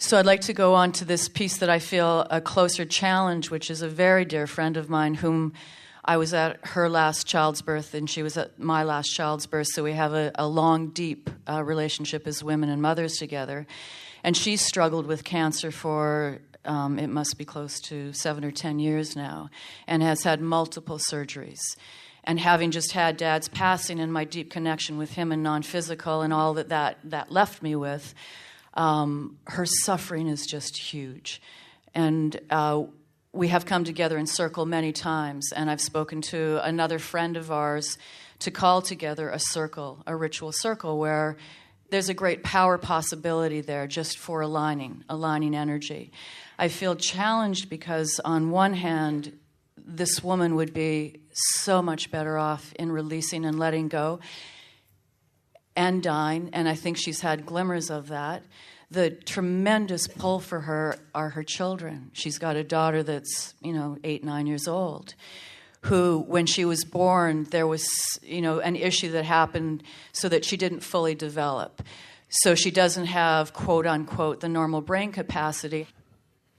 So I'd like to go on to this piece that I feel a closer challenge, which is a very dear friend of mine whom I was at her last child's birth and she was at my last child's birth. So we have a long, deep relationship as women and mothers together. And she struggled with cancer for, it must be close to 7 or 10 years now, and has had multiple surgeries. And having just had Dad's passing and my deep connection with him and non-physical and all that left me with, her suffering is just huge. And we have come together in circle many times, and I've spoken to another friend of ours to call together a circle, a ritual circle, where there's a great power possibility there just for aligning energy. I feel challenged because on one hand, this woman would be so much better off in releasing and letting go and dying, and I think she's had glimmers of that. The tremendous pull for her are her children. She's got a daughter that's, 8, 9 years old, who, when she was born, there was, an issue that happened so that she didn't fully develop. So she doesn't have, quote unquote, the normal brain capacity.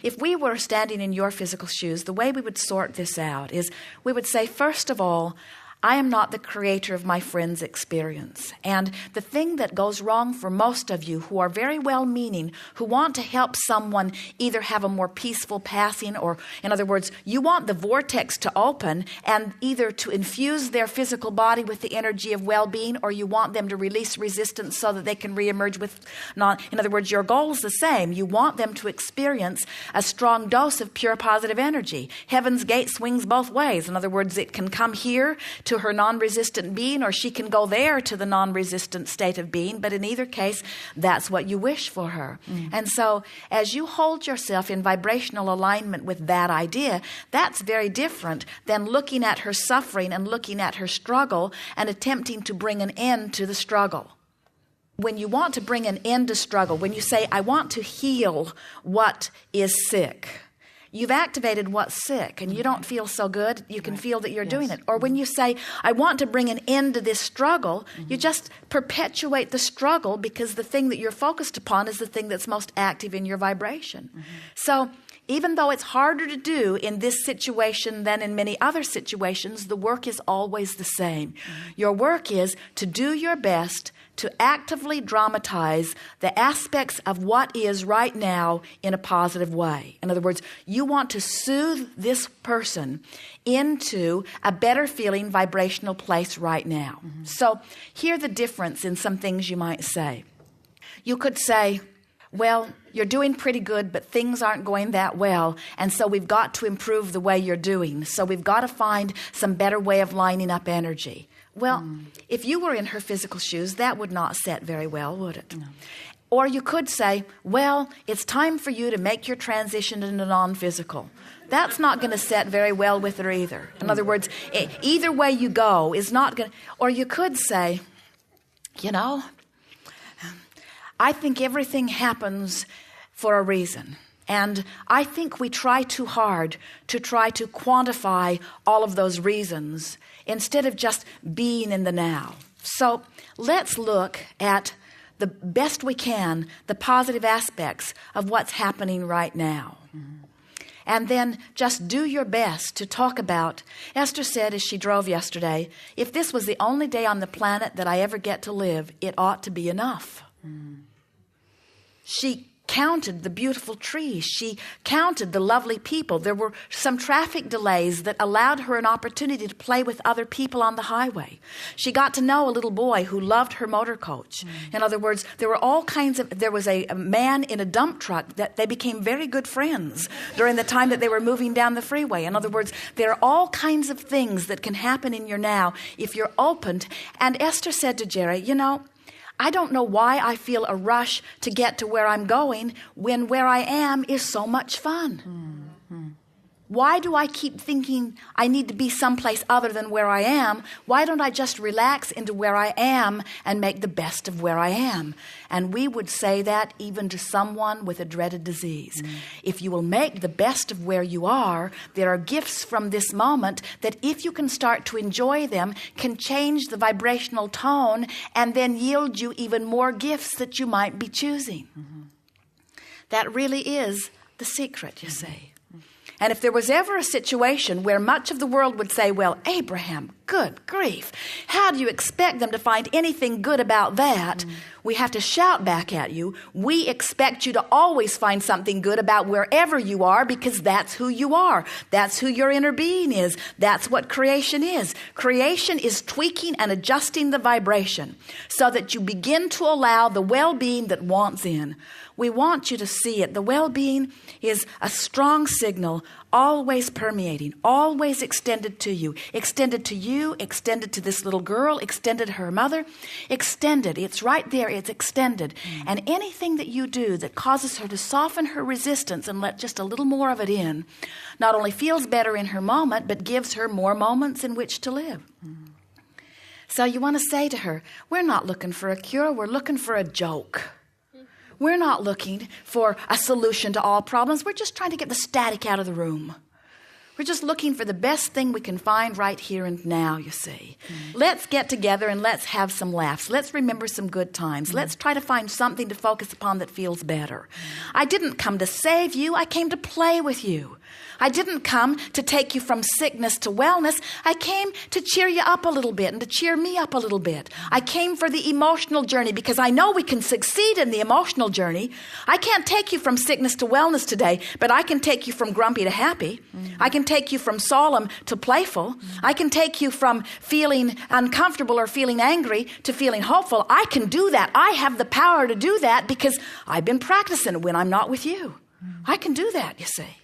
If we were standing in your physical shoes, the way we would sort this out is we would say, first of all, I am not the creator of my friend's experience. And the thing that goes wrong for most of you who are very well-meaning, who want to help someone either have a more peaceful passing, or, in other words, you want the vortex to open and either to infuse their physical body with the energy of well-being, or you want them to release resistance so that they can reemerge with in other words, your goal is the same. You want them to experience a strong dose of pure positive energy. Heaven's gate swings both ways. In other words, it can come here to her non-resistant being, or she can go there to the non-resistant state of being. But in either case, that's what you wish for her. And so as you hold yourself in vibrational alignment with that idea, that's very different than looking at her suffering and looking at her struggle and attempting to bring an end to the struggle. When you want to bring an end to struggle, when you say, I want to heal what is sick, you've activated what's sick and you don't feel so good. You can feel that you're doing it. Or when you say, I want to bring an end to this struggle, you just perpetuate the struggle because the thing that you're focused upon is the thing that's most active in your vibration. So even though it's harder to do in this situation than in many other situations, the work is always the same. Your work is to do your best to actively dramatize the aspects of what is right now in a positive way. In other words, you want to soothe this person into a better feeling vibrational place right now. So here's the difference in some things you might say. You could say, well, you're doing pretty good, but things aren't going that well, and so we've got to improve the way you're doing. So we've got to find some better way of lining up energy. Well, if you were in her physical shoes, that would not set very well, would it? No. Or you could say, well, it's time for you to make your transition into non-physical. That's not going to set very well with her either. In other words, either way you go is not going to... Or you could say, I think everything happens for a reason. And I think we try too hard to try to quantify all of those reasons instead of just being in the now. So let's look at the best we can, the positive aspects of what's happening right now. And then just do your best to talk about, Esther said as she drove yesterday, if this was the only day on the planet that I ever get to live, it ought to be enough. She counted the beautiful trees. She counted the lovely people. There were some traffic delays that allowed her an opportunity to play with other people on the highway. She got to know a little boy who loved her motor coach. In other words, there was a man in a dump truck that they became very good friends during the time that they were moving down the freeway. In other words, there are all kinds of things that can happen in your now if you're open. And Esther said to Jerry, I don't know why I feel a rush to get to where I'm going when where I am is so much fun. Why do I keep thinking I need to be someplace other than where I am? Why don't I just relax into where I am and make the best of where I am? And we would say that even to someone with a dreaded disease. If you will make the best of where you are, there are gifts from this moment that if you can start to enjoy them, can change the vibrational tone and then yield you even more gifts that you might be choosing. That really is the secret, you see. And if there was ever a situation where much of the world would say, well, Abraham, good grief, how do you expect them to find anything good about that? We have to shout back at you. We expect you to always find something good about wherever you are, because that's who you are. That's who your inner being is. That's what creation is. Creation is tweaking and adjusting the vibration so that you begin to allow the well-being that wants in. We want you to see it. The well-being is a strong signal, always permeating, always extended to you, extended to this little girl, extended to her mother, extended. It's right there. It's extended. And anything that you do that causes her to soften her resistance and let just a little more of it in, not only feels better in her moment, but gives her more moments in which to live. So you want to say to her, we're not looking for a cure. We're looking for a joke. We're not looking for a solution to all problems. We're just trying to get the static out of the room. We're just looking for the best thing we can find right here and now, you see. Let's get together and let's have some laughs. Let's remember some good times. Let's try to find something to focus upon that feels better. I didn't come to save you. I came to play with you. I didn't come to take you from sickness to wellness. I came to cheer you up a little bit and to cheer me up a little bit. I came for the emotional journey because I know we can succeed in the emotional journey. I can't take you from sickness to wellness today, but I can take you from grumpy to happy. I can take you from solemn to playful. I can take you from feeling uncomfortable or feeling angry to feeling hopeful. I can do that. I have the power to do that because I've been practicing it when I'm not with you. I can do that, you see.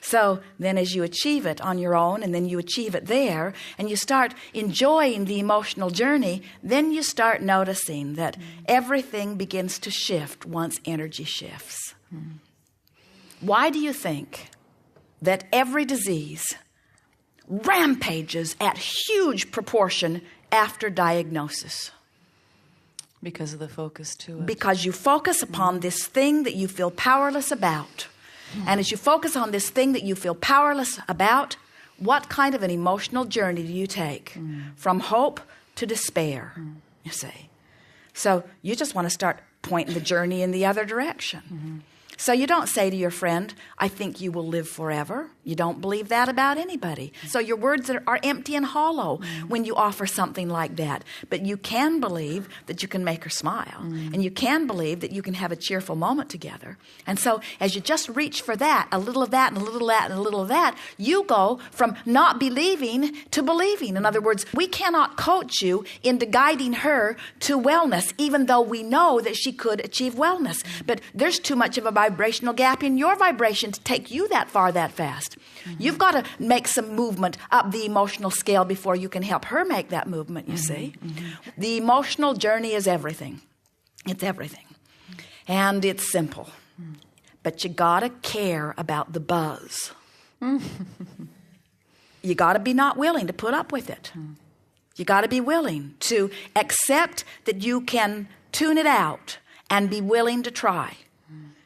So then as you achieve it on your own, and then you achieve it there, and you start enjoying the emotional journey, then you start noticing that everything begins to shift once energy shifts. Why do you think that every disease rampages at huge proportion after diagnosis? Because of the focus to it. Because you focus upon this thing that you feel powerless about. And as you focus on this thing that you feel powerless about, what kind of an emotional journey do you take? From hope to despair, you see. So you just want to start pointing the journey in the other direction. So you don't say to your friend, I think you will live forever. You don't believe that about anybody. So your words are empty and hollow when you offer something like that. But you can believe that you can make her smile. And you can believe that you can have a cheerful moment together. And so as you just reach for that, a little of that and a little of that and a little of that, you go from not believing to believing. In other words, we cannot coach you into guiding her to wellness, even though we know that she could achieve wellness. But there's too much of a vibrational gap in your vibration to take you that far that fast. You've got to make some movement up the emotional scale before you can help her make that movement, you see. The emotional journey is everything. It's everything. And it's simple. But you got to care about the buzz. You got to be not willing to put up with it. You got to be willing to accept that you can tune it out and be willing to try.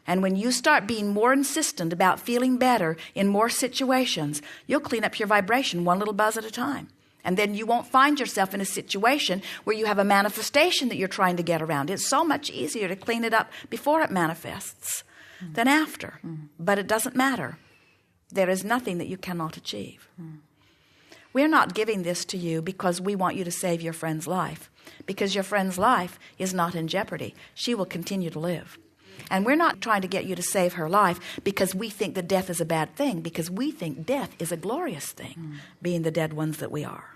And when you start being more insistent about feeling better in more situations, you'll clean up your vibration one little buzz at a time. And then you won't find yourself in a situation where you have a manifestation that you're trying to get around. It's so much easier to clean it up before it manifests than after. But it doesn't matter. There is nothing that you cannot achieve. We're not giving this to you because we want you to save your friend's life, because your friend's life is not in jeopardy. She will continue to live. And we're not trying to get you to save her life because we think that death is a bad thing, because we think death is a glorious thing, being the dead ones that we are.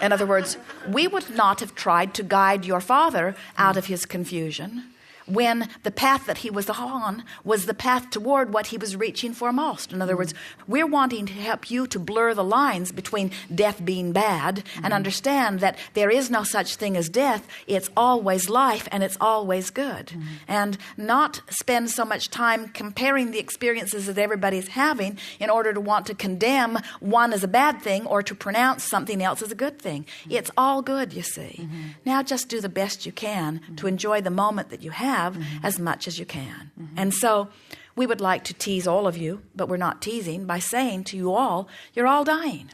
In other words, we would not have tried to guide your father out of his confusion when the path that he was on was the path toward what he was reaching for most. In other words, we're wanting to help you to blur the lines between death being bad and understand that there is no such thing as death. It's always life and it's always good. And not spend so much time comparing the experiences that everybody's having in order to want to condemn one as a bad thing or to pronounce something else as a good thing. It's all good, you see. Now just do the best you can to enjoy the moment that you have as much as you can. And so we would like to tease all of you, but we're not teasing, by saying to you all, you're all dying.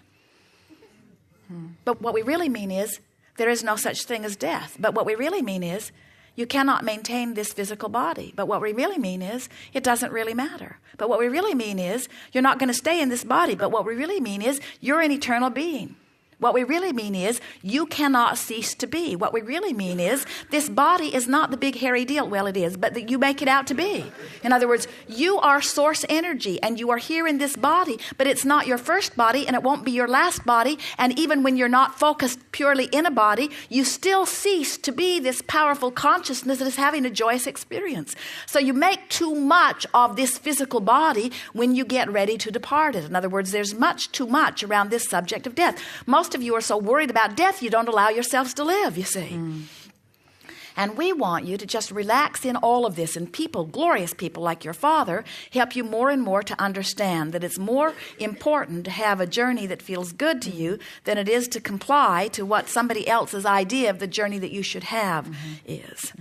But what we really mean is there is no such thing as death. But what we really mean is you cannot maintain this physical body. But what we really mean is, it doesn't really matter. But what we really mean is, you're not going to stay in this body. But what we really mean is, you're an eternal being. What we really mean is, you cannot cease to be. What we really mean is, this body is not the big hairy deal. Well, it is, but that you make it out to be. In other words, you are source energy, and you are here in this body, but it's not your first body, and it won't be your last body. And even when you're not focused purely in a body, you still cease to be this powerful consciousness that is having a joyous experience. So you make too much of this physical body when you get ready to depart it. In other words, there's much too much around this subject of death. Most of you are so worried about death, you don't allow yourselves to live, you see. And we want you to just relax in all of this. And people, glorious people like your father, help you more and more to understand that it's more important to have a journey that feels good to you than it is to comply to what somebody else's idea of the journey that you should have is.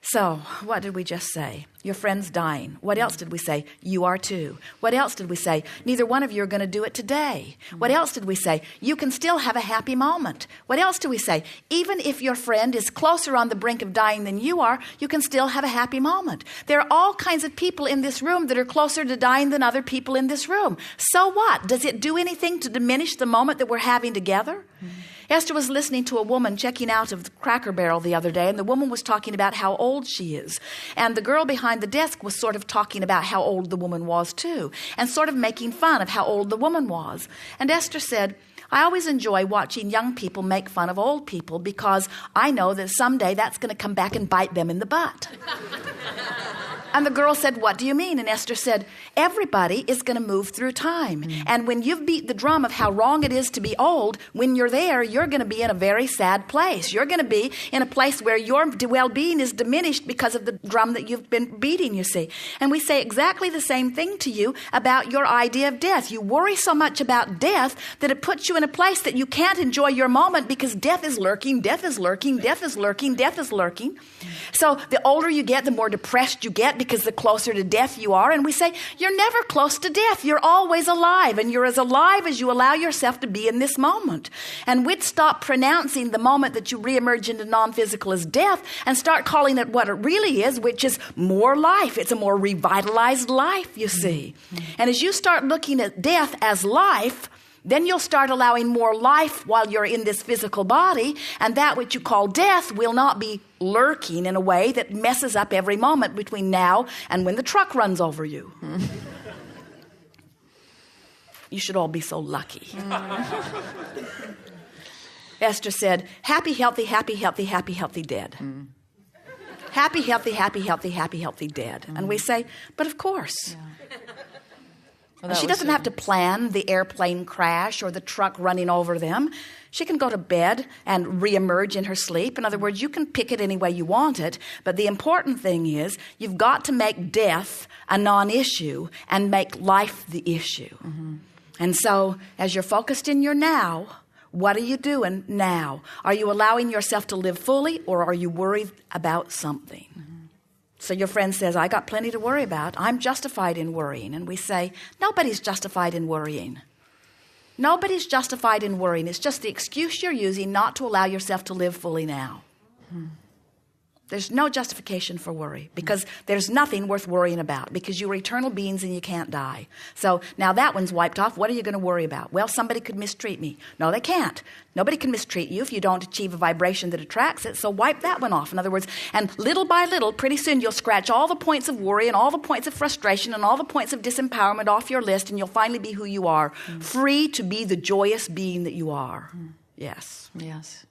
So, what did we just say? Your friend's dying. What else did we say? You are too. What else did we say? Neither one of you are going to do it today. What else did we say? You can still have a happy moment. What else do we say? Even if your friend is closer on the brink of dying than you are, you can still have a happy moment. There are all kinds of people in this room that are closer to dying than other people in this room. So what? Does it do anything to diminish the moment that we're having together? Esther was listening to a woman checking out of the Cracker Barrel the other day, and the woman was talking about how old she is. And the girl behind the desk was sort of talking about how old the woman was too, and sort of making fun of how old the woman was. And Esther said, I always enjoy watching young people make fun of old people because I know that someday that's going to come back and bite them in the butt. And the girl said, what do you mean? And Esther said, everybody is going to move through time. And when you've beat the drum of how wrong it is to be old, when you're there, you're going to be in a very sad place. You're going to be in a place where your well-being is diminished because of the drum that you've been beating, you see. And we say exactly the same thing to you about your idea of death. You worry so much about death that it puts you in a place that you can't enjoy your moment because death is lurking, death is lurking, death is lurking, death is lurking. So the older you get, the more depressed you get because the closer to death you are. And we say, you're never close to death. You're always alive. And you're as alive as you allow yourself to be in this moment. And we'd stop pronouncing the moment that you reemerge into non-physical as death and start calling it what it really is, which is more life. It's a more revitalized life, you see. And as you start looking at death as life, then you'll start allowing more life while you're in this physical body, and that which you call death will not be lurking in a way that messes up every moment between now and when the truck runs over you. You should all be so lucky. Esther said, happy, healthy, happy, healthy, happy, healthy, dead. Happy, healthy, happy, healthy, happy, healthy, dead. And we say, but of course. Yeah. And she doesn't have to plan the airplane crash or the truck running over them. She can go to bed and reemerge in her sleep. In other words, you can pick it any way you want it. But the important thing is you've got to make death a non-issue and make life the issue. And so as you're focused in your now, what are you doing now? Are you allowing yourself to live fully, or are you worried about something? So your friend says, I got plenty to worry about. I'm justified in worrying. And we say, nobody's justified in worrying. Nobody's justified in worrying. It's just the excuse you're using not to allow yourself to live fully now. There's no justification for worry because there's nothing worth worrying about because you are eternal beings and you can't die. So now that one's wiped off. What are you going to worry about? Well, somebody could mistreat me. No, they can't. Nobody can mistreat you if you don't achieve a vibration that attracts it. So wipe that one off. In other words, and little by little, pretty soon you'll scratch all the points of worry and all the points of frustration and all the points of disempowerment off your list, and you'll finally be who you are, free to be the joyous being that you are. Yes. Yes.